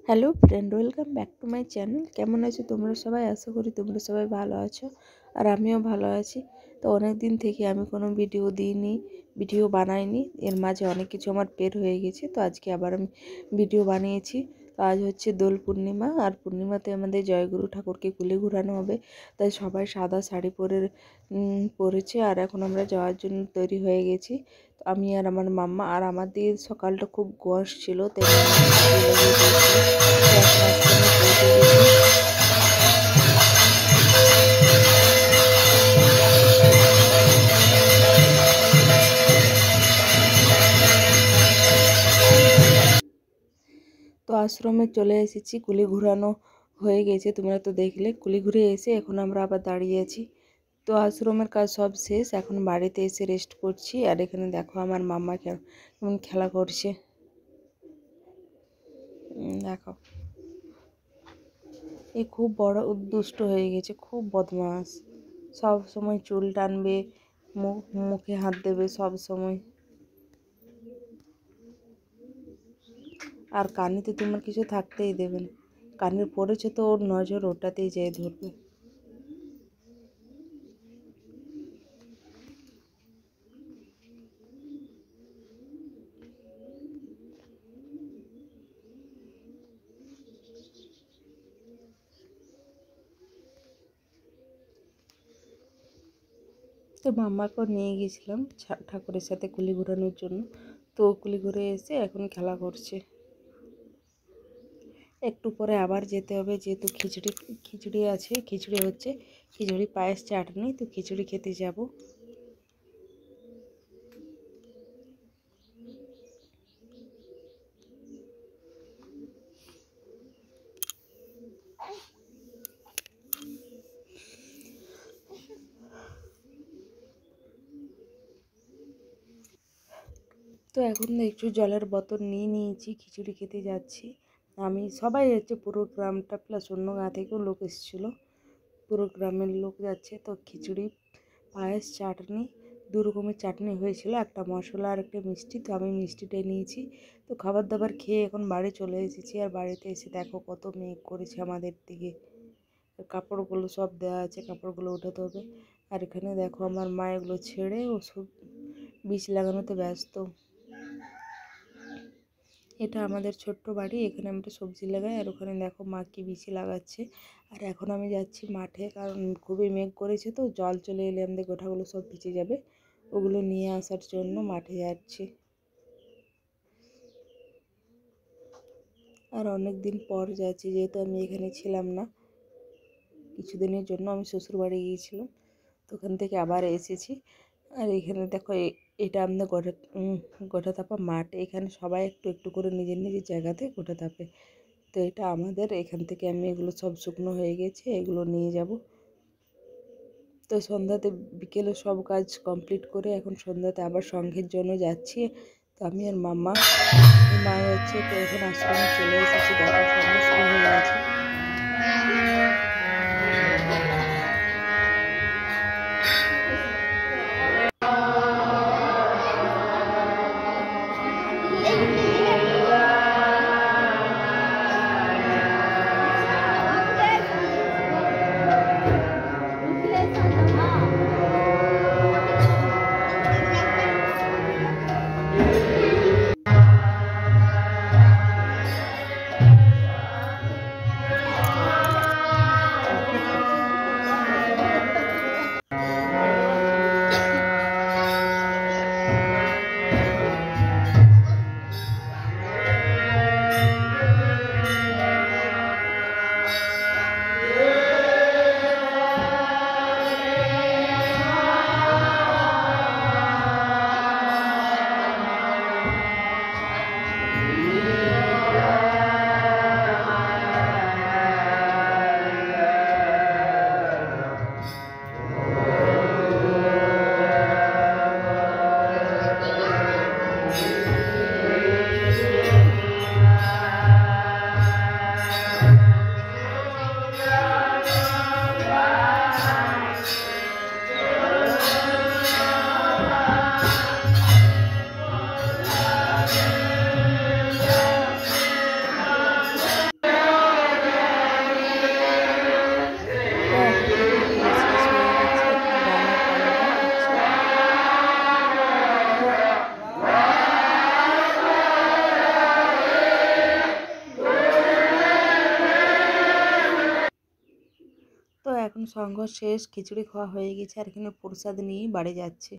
Hello friend, welcome back to my channel. কেমন আছো তোমরা সবাই? আশা করি তোমরা সবাই ভালো আছো আর আমিও ভালো আছি। তো অনেক দিন থেকে আমি কোনো ভিডিও বানাইনি। এর মাঝে অনেক কিছু আমার বের হয়ে গেছে, তো আজকে আবার আমি ভিডিও বানিয়েছি। তো আজ হচ্ছে দোল পূর্ণিমা, আর পূর্ণিমাতে আমাদের জয়গুরু ঠাকুরকে কুলি ঘুরানো হবে। তাই সবাই সাদা শাড়ি পরেছে, আর এখন আমরা যাওয়ার জন্য তৈরি হয়ে গেছি। আমি আর আমার মাম্মা, আর আমাদের সকালটা খুব গরম ছিল, তাই তো আশ্রমে চলে এসেছি। কুলি ঘুরানো হয়ে গেছে, তোমরা তো দেখলে। কুলি ঘুরে এসে এখন আমরা আবার দাঁড়িয়ে আছি। তো আশ্রমের কাজ সব শেষ, এখন বাড়িতে এসে রেস্ট করছি। আর এখানে দেখো আমার মাম্মা কেমন খেলা করছে, দেখো। এই খুব বড় দুষ্ট হয়ে গেছে, খুব বদমাস। সব সময় চুল টানবে, মুখে হাত দেবে সব সময়। আর কানে তো তোমার কিছু থাকতেই দেবে না। কানের পড়েছে তো ওর নজর ওটাতেই যেয়ে ধরবে। তো মাম্মাকেও নিয়ে গিয়েছিলাম ঠাকুরের সাথে কুলি ঘোরানোর জন্য। তো কুলি ঘুরে এসে এখন খেলা করছে। একটু পরে আবার যেতে হবে, যেহেতু খিচুড়ি আছে, খিচুড়ি হচ্ছে, খিচুড়ি পায়েস চাটনি, তো খিচুড়ি খেতে যাব। তো এখন একটু জলের বোতল নিয়ে নিয়েছি, খিচুড়ি খেতে যাচ্ছি। আমি সবাই যাচ্ছে, পুরো গ্রামটা প্লাস অন্য গাঁ থেকেও লোক এসেছিলো, পুরো গ্রামের লোক যাচ্ছে। তো খিচুড়ি, পায়েস, চাটনি, দু রকমের চাটনি হয়েছিল, একটা মশলা আর একটা মিষ্টি। তো আমি মিষ্টিটাই নিয়েছি। তো খাবার দাবার খেয়ে এখন বাড়ি চলে এসেছি। আর বাড়িতে এসে দেখো কত মেঘ করেছে আমাদের দিকে। কাপড়গুলো সব দেওয়া আছে, কাপড়গুলো উঠাতে হবে। আর এখানে দেখো আমার মা এগুলো ছেড়ে ও সব বীজ লাগানোতে ব্যস্ত। এটা আমাদের ছোট্ট বাড়ি, এখানে আমরা সবজি লাগাই। আর ওখানে দেখো মা কি বিচি লাগাচ্ছে। আর এখন আমি যাচ্ছি মাঠে, কারণ খুবই মেঘ করেছে, তো জল চলে এলে আমাদের গোঠাগুলো সব ভিজে যাবে। ওগুলো নিয়ে আসার জন্য মাঠে যাচ্ছি। আর অনেক দিন পর যাচ্ছি, যেহেতু আমি এখানে ছিলাম না, কিছুদিনের জন্য আমি শ্বশুরবাড়ি গিয়েছিলাম, তো ওখান থেকে আবার এসেছি। আর এখানে দেখো এটা আমাদের গোটা থাপা মাঠ। এখানে সবাই একটু একটু করে নিজের নিজের জায়গাতে গোটা থাপে। তো এটা আমাদের, এখান থেকে আমি এগুলো সব শুকনো হয়ে গেছে, এগুলো নিয়ে যাব। তো সন্ধ্যাতে, বিকেলে সব কাজ কমপ্লিট করে এখন সন্ধ্যাতে আবার সংঘের জন্য যাচ্ছি। তো আমি আর মা যাচ্ছে। তো এখন আশ্রমে চলে এসেছি, দেখা সঙ্গ শুরু হয়ে গেছে। এখন সঙ্গ শেষ, খিচুড়ি খাওয়া হয়ে গেছে আর এখানে প্রসাদ নিয়ে বাড়ি যাচ্ছে।